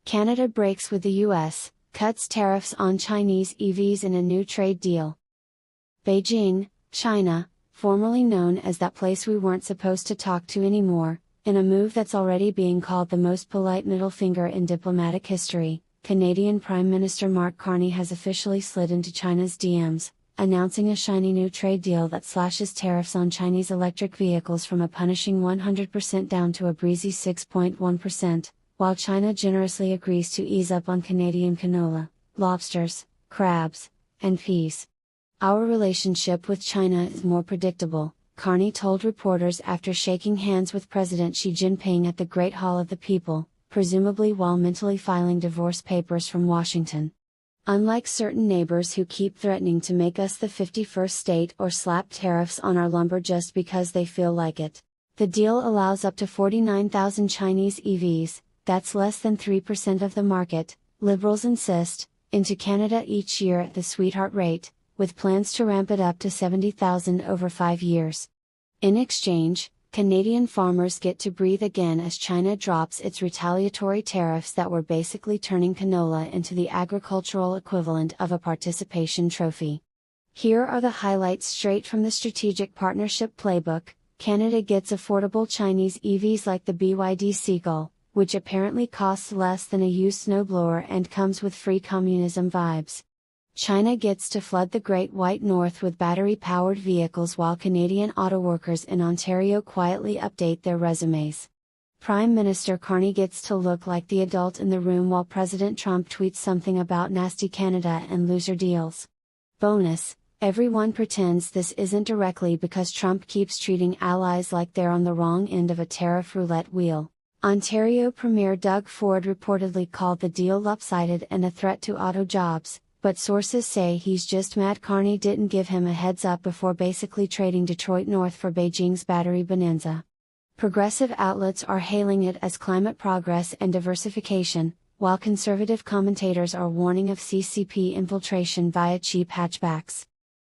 Canada breaks with the US, cuts tariffs on Chinese EVs in a new trade deal. Beijing, China, formerly known as that place we weren't supposed to talk to anymore, in a move that's already being called the most polite middle finger in diplomatic history, Canadian Prime Minister Mark Carney has officially slid into China's DMs, announcing a shiny new trade deal that slashes tariffs on Chinese electric vehicles from a punishing 100% down to a breezy 6.1%, while China generously agrees to ease up on Canadian canola, lobsters, crabs, and peas. Our relationship with China is more predictable, Carney told reporters after shaking hands with President Xi Jinping at the Great Hall of the People, presumably while mentally filing divorce papers from Washington. Unlike certain neighbors who keep threatening to make us the 51st state or slap tariffs on our lumber just because they feel like it, the deal allows up to 49,000 Chinese EVs, that's less than 3% of the market, liberals insist, into Canada each year at the sweetheart rate, with plans to ramp it up to 70,000 over 5 years. In exchange, Canadian farmers get to breathe again as China drops its retaliatory tariffs that were basically turning canola into the agricultural equivalent of a participation trophy. Here are the highlights straight from the Strategic Partnership Playbook. Canada gets affordable Chinese EVs like the BYD Seagull, which apparently costs less than a used snowblower and comes with free communism vibes. China gets to flood the Great White North with battery-powered vehicles while Canadian autoworkers in Ontario quietly update their resumes. Prime Minister Carney gets to look like the adult in the room while President Trump tweets something about nasty Canada and loser deals. Bonus: everyone pretends this isn't directly because Trump keeps treating allies like they're on the wrong end of a tariff roulette wheel. Ontario Premier Doug Ford reportedly called the deal lopsided and a threat to auto jobs, but sources say he's just mad Carney didn't give him a heads up before basically trading Detroit North for Beijing's battery bonanza. Progressive outlets are hailing it as climate progress and diversification, while conservative commentators are warning of CCP infiltration via cheap hatchbacks.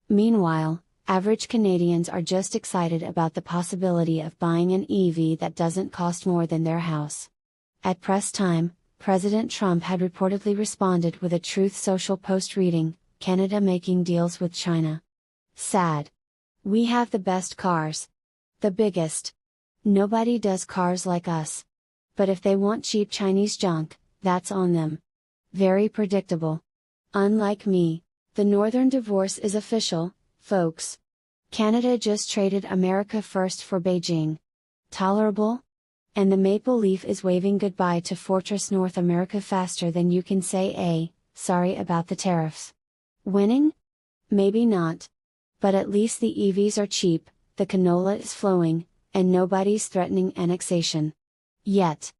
Meanwhile, average Canadians are just excited about the possibility of buying an EV that doesn't cost more than their house. At press time, President Trump had reportedly responded with a Truth Social post reading, "Canada making deals with China. Sad. We have the best cars. The biggest. Nobody does cars like us. But if they want cheap Chinese junk, that's on them." Very predictable. Unlike me, the Northern divorce is official, folks. Canada just traded America first for Beijing. Tolerable? And the maple leaf is waving goodbye to Fortress North America faster than you can say sorry about the tariffs. Winning? Maybe not. But at least the EVs are cheap, the canola is flowing, and nobody's threatening annexation. Yet.